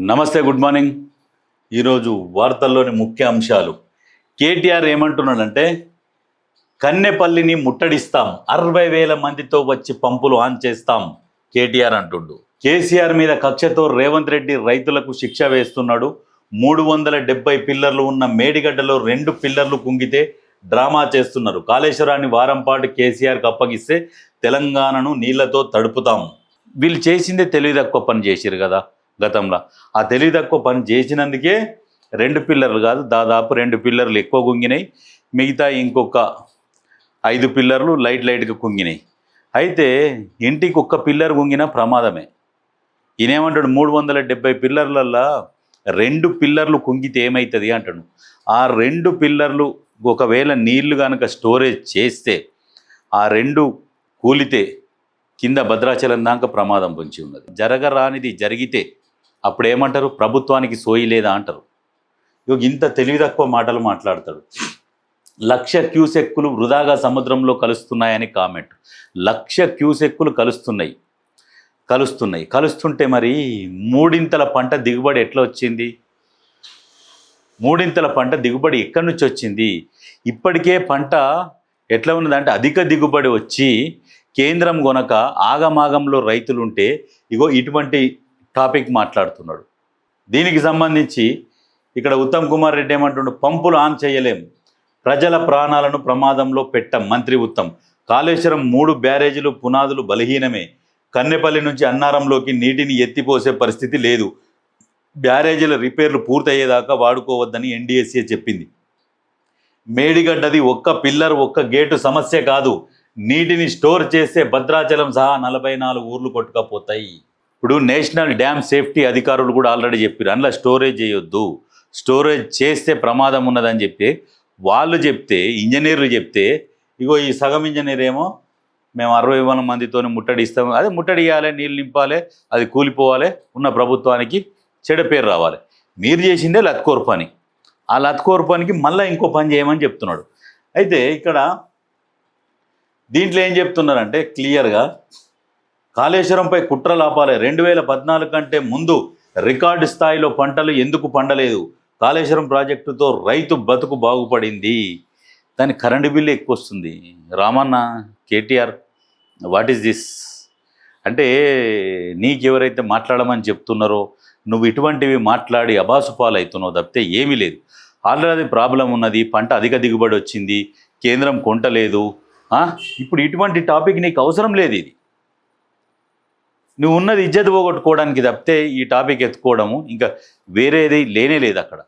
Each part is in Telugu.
నమస్తే, గుడ్ మార్నింగ్. ఈరోజు వార్తల్లోని ముఖ్య అంశాలు. కేటీఆర్ ఏమంటున్నాడంటే, కన్నెపల్లిని ముట్టడిస్తాం, 60,000 మందితో వచ్చి పంపులు ఆన్ చేస్తాం కేటీఆర్ అంటుండు. కేసీఆర్ మీద కక్షతో రేవంత్ రెడ్డి రైతులకు శిక్ష వేస్తున్నాడు. 370 పిల్లర్లు ఉన్న మేడిగడ్డలో 2 పిల్లర్లు కుంగితే డ్రామా చేస్తున్నారు. కాళేశ్వరాన్ని వారం పాటు కేసీఆర్కి అప్పగిస్తే తెలంగాణను నీళ్లతో తడుపుతాం. వీళ్ళు చేసిందే తెలివి తక్కువ పని చేసిరు కదా గతంలో. ఆ తెలివి తక్కువ పని చేసినందుకే 2 పిల్లర్లు కాదు, దాదాపు 2 పిల్లర్లు ఎక్కువ కుంగినాయి. మిగతా ఇంకొక 5 పిల్లర్లు లైట్గా కుంగినాయి. అయితే ఇంటికి ఒక్క పిల్లర్ కుంగినా ప్రమాదమే. ఈయనేమంటాడు, 370 పిల్లర్లల్లో 2 పిల్లర్లు కుంగితే ఏమవుతుంది అంటాడు. ఆ 2 పిల్లర్లు ఒకవేళ నీళ్లు కనుక స్టోరేజ్ చేస్తే ఆ 2 కూలితే కింద భద్రాచలం దాకా ప్రమాదం పొంచి ఉన్నది. జరగరానిది జరిగితే అప్పుడు ఏమంటారు, ప్రభుత్వానికి సోయి లేదా అంటారు. ఇంత తెలివి తక్కువ మాటలు మాట్లాడతాడు. 1,00,000 క్యూసెక్కులు వృధాగా సముద్రంలో కలుస్తున్నాయని కామెంట్. 1,00,000 క్యూసెక్కులు కలుస్తుంటే మరి 3 పంట దిగుబడి ఎట్లా వచ్చింది? 3 పంట దిగుబడి ఎక్కడి నుంచి వచ్చింది? ఇప్పటికే పంట ఎట్లా ఉన్నదంటే అధిక దిగుబడి వచ్చి కేంద్రం కొనక ఆగమాగంలో రైతులుంటే ఇటువంటి టాపిక్ మాట్లాడుతున్నాడు. దీనికి సంబంధించి ఇక్కడ ఉత్తమ్ కుమార్ రెడ్డి ఏమంటుండు, పంపులు ఆన్ చేయలేం, ప్రజల ప్రాణాలను ప్రమాదంలో పెట్టం. మంత్రి ఉత్తమ్, కాళేశ్వరం 3 బ్యారేజీలు పునాదులు బలహీనమే. కన్నెపల్లి నుంచి అన్నారంలోకి నీటిని ఎత్తిపోసే పరిస్థితి లేదు. బ్యారేజీల రిపేర్లు పూర్తయ్యేదాకా వాడుకోవద్దని ఎన్డీఎస్ఏ చెప్పింది. మేడిగడ్డది ఒక్క పిల్లర్ ఒక్క గేటు సమస్య కాదు, నీటిని స్టోర్ చేస్తే భద్రాచలం సహా 44 ఊర్లు కొట్టుకపోతాయి. ఇప్పుడు నేషనల్ డ్యామ్ సేఫ్టీ అధికారులు కూడా ఆల్రెడీ చెప్పారు, అందులో స్టోరేజ్ చేయొద్దు, స్టోరేజ్ చేస్తే ప్రమాదం ఉన్నదని వాళ్ళు చెప్తే ఇంజనీర్లు చెప్తే ఈ సగం ఇంజనీర్ ఏమో మేము 60,000 మందితో ముట్టడిస్తాము. అదే ముట్టడియాలి, నీళ్ళు నింపాలి, అది కూలిపోవాలి, ఉన్న ప్రభుత్వానికి చెడ్డ పేరు రావాలి. మీరు చేసిందే లత్కోర్ పని. ఆ లత్కోర్ పనికి మళ్ళీ ఇంకో పని చేయమని చెప్తున్నాడు. అయితే ఇక్కడ దీంట్లో ఏం చెప్తున్నారంటే క్లియర్గా కాళేశ్వరంపై కుట్రలు ఆపాలి. 2014 కంటే ముందు రికార్డు స్థాయిలో పంటలు ఎందుకు పండలేదు? కాళేశ్వరం ప్రాజెక్టుతో రైతు బతుకు బాగుపడింది, దాని కరెంటు బిల్లు ఎక్కువ వస్తుంది. Ramanna, KTR, what is this? అంటే నీకెవరైతే మాట్లాడమని చెప్తున్నారో నువ్వు ఇటువంటివి మాట్లాడి అబాసుపాలు అవుతున్నావు తప్పితే ఏమీ లేదు. ఆల్రెడీ ప్రాబ్లం ఉన్నది, పంట అధిక దిగుబడి వచ్చింది, కేంద్రం కొంటలేదు. ఇప్పుడు ఇటువంటి టాపిక్ నీకు అవసరం లేదు. ఇది నువ్వు ఉన్నది ఇజ్జత్ పోగొట్టుకోవడానికి తప్పితే ఈ టాపిక్ ఎత్తుకోవడము ఇంకా వేరేది లేనే లేదు. అక్కడ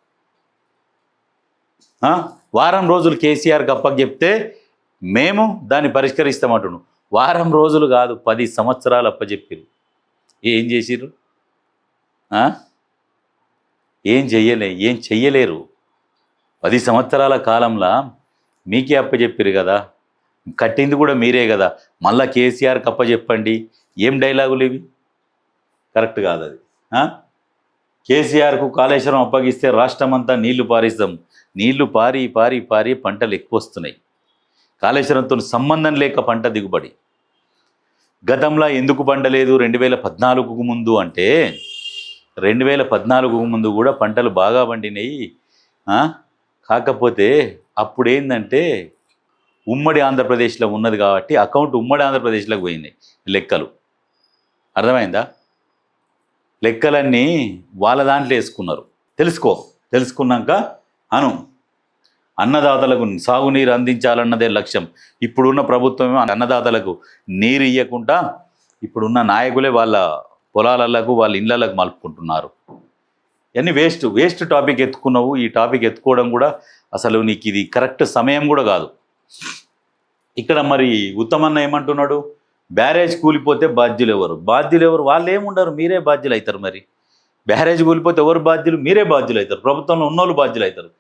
వారం రోజులు కేసీఆర్కి అప్పచెప్తే మేము దాన్ని పరిష్కరిస్తామంటున్నాం. వారం రోజులు కాదు, 10 సంవత్సరాలు అప్పచెప్పారు. ఏం చేసిర్రు? ఏం చెయ్యలేరు. 10 సంవత్సరాల కాలంలో మీకే అప్పచెప్పారు కదా, కట్టింది కూడా మీరే కదా, మళ్ళీ కేసీఆర్కి అప్పచెప్పండి. ఏం డైలాగులు ఇవి? కరెక్ట్ కాదు అది. కేసీఆర్కు కాళేశ్వరం అప్పగిస్తే రాష్ట్రం అంతా నీళ్లు పారిస్తాం. నీళ్లు పారి పారి పారి పంటలు ఎక్కువ వస్తున్నాయి. కాళేశ్వరంతో సంబంధం లేక పంట దిగుబడి గతంలో ఎందుకు పండలేదు 2014కు ముందు అంటే 2014కు ముందు కూడా పంటలు బాగా పండినాయి. కాకపోతే అప్పుడు ఏంటంటే ఉమ్మడి ఆంధ్రప్రదేశ్లో ఉన్నది కాబట్టి అకౌంట్ ఉమ్మడి ఆంధ్రప్రదేశ్లోకి పోయింది. లెక్కలు అర్థమైందా? లెక్కలన్నీ వాళ్ళ దాంట్లో వేసుకున్నారు. తెలుసుకున్నాక అన్నదాతలకు సాగునీరు అందించాలన్నదే లక్ష్యం. ఇప్పుడున్న ప్రభుత్వమే అన్నదాతలకు నీరు ఇవ్వకుండా ఇప్పుడున్న నాయకులే వాళ్ళ పొలాలకు వాళ్ళ ఇళ్ళకు మలుపుకుంటున్నారు. ఇవన్నీ వేస్ట్ టాపిక్ ఎత్తుకున్నావు. ఈ టాపిక్ ఎత్తుకోవడం కూడా అసలు నీకు ఇది కరెక్ట్ సమయం కూడా కాదు. ఇక్కడ మరి ఉత్తమన్న ఏమంటున్నాడు, బ్యారేజ్ కూలిపోతే బాధ్యులు ఎవరు? వాళ్ళు ఏముండరు, మీరే బాధ్యులు అవుతారు. మరి బ్యారేజ్ కూలిపోతే ఎవరు బాధ్యులు? మీరే బాధ్యులు అవుతారు. ప్రభుత్వంలో ఉన్నోళ్ళు బాధ్యులు అవుతారు.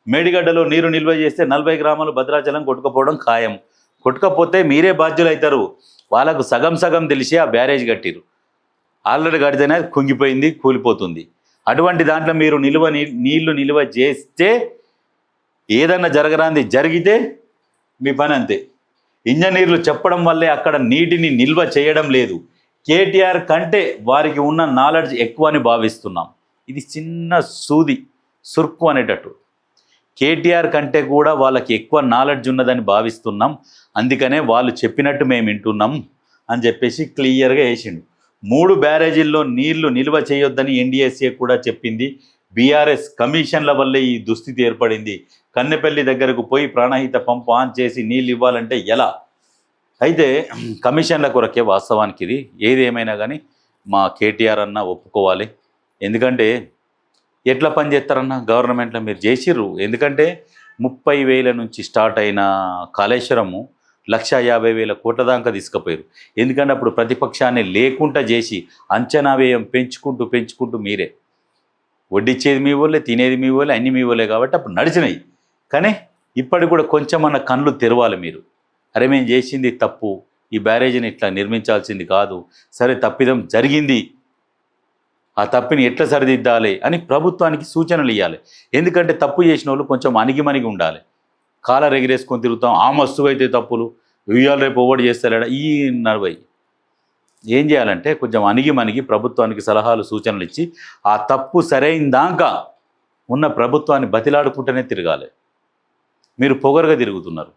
మేడిగడ్డలో నీరు నిల్వ చేస్తే 40 గ్రామాలు భద్రాచలం కొట్టుకపోవడం ఖాయం. కొట్టుకపోతే మీరే బాధ్యులు అవుతారు. వాళ్ళకు సగం తెలిసి ఆ బ్యారేజ్ కట్టిరు. ఆల్రెడీ కడితేనే కుంగిపోయింది, కూలిపోతుంది. అటువంటి దాంట్లో మీరు నీళ్లు నిల్వ చేస్తే ఏదన్నా జరగరాంది జరిగితే మీ పని అంతే. ఇంజనీర్లు చెప్పడం వల్లే అక్కడ నీటిని నిల్వ చేయడం లేదు. కేటీఆర్ కంటే వారికి ఉన్న నాలెడ్జ్ ఎక్కువ అని భావిస్తున్నాం. ఇది చిన్న సూది సుర్కు అనేటట్టు. కేటీఆర్ కంటే కూడా వాళ్ళకి ఎక్కువ నాలెడ్జ్ ఉన్నదని భావిస్తున్నాం, అందుకనే వాళ్ళు చెప్పినట్టు మేము వింటున్నాం అని చెప్పేసి క్లియర్గా వేసిండు. 3 బ్యారేజీల్లో నీళ్లు నిల్వ చేయొద్దని ఎన్డీఎస్ఏ కూడా చెప్పింది. బీఆర్ఎస్ కమిషన్ల వల్లే ఈ దుస్థితి ఏర్పడింది. కన్నెపల్లి దగ్గరకు పోయి ప్రాణహిత పంపు ఆన్ చేసి నీళ్ళు ఇవ్వాలంటే ఎలా? అయితే కమిషన్ల కొరకే వాస్తవానికి ఇది. ఏది ఏమైనా కానీ మా కేటీఆర్ అన్న ఒప్పుకోవాలి. ఎందుకంటే ఎట్లా పని చేస్తారన్న గవర్నమెంట్లో మీరు చేసిర్రు. ఎందుకంటే 30,000 నుంచి స్టార్ట్ అయిన కాళేశ్వరము 1,50,000 కోట్ల దాకా తీసుకుపోయారు. ఎందుకంటే అప్పుడు ప్రతిపక్షాన్ని లేకుండా చేసి అంచనా వ్యయం పెంచుకుంటూ మీరే వడ్డిచ్చేది మీ వాళ్ళే, తినేది మీ వాళ్ళే, అన్నీ మీ వాళ్ళే కాబట్టి అప్పుడు నడిచినాయి. కానీ ఇప్పటికి కూడా కొంచెం అన్న కళ్ళు తెరవాలి మీరు. అరే మేము చేసింది తప్పు, ఈ బ్యారేజీని ఇట్లా నిర్మించాల్సింది కాదు, సరే తప్పిదం జరిగింది, ఆ తప్పిని ఎట్లా సరిదిద్దాలి అని ప్రభుత్వానికి సూచనలు ఇవ్వాలి. ఎందుకంటే తప్పు చేసిన వాళ్ళు కొంచెం అణిగిమణిగి ఉండాలి. కాలర్ ఎగిరేసుకొని తిరుగుతాం, ఆ మస్తుగా అయితే తప్పులు ఇవాళ రేపు ఓవర్ చేస్తాడా ఈ నడవై. ఏం చేయాలంటే కొంచెం అణిగిమణిగి ప్రభుత్వానికి సలహాలు సూచనలు ఇచ్చి ఆ తప్పు సరైన దాకా ఉన్న ప్రభుత్వాన్ని బతిలాడుకుంటూనే తిరగాలి. మీరు పొగరుగా తిరుగుతున్నారు.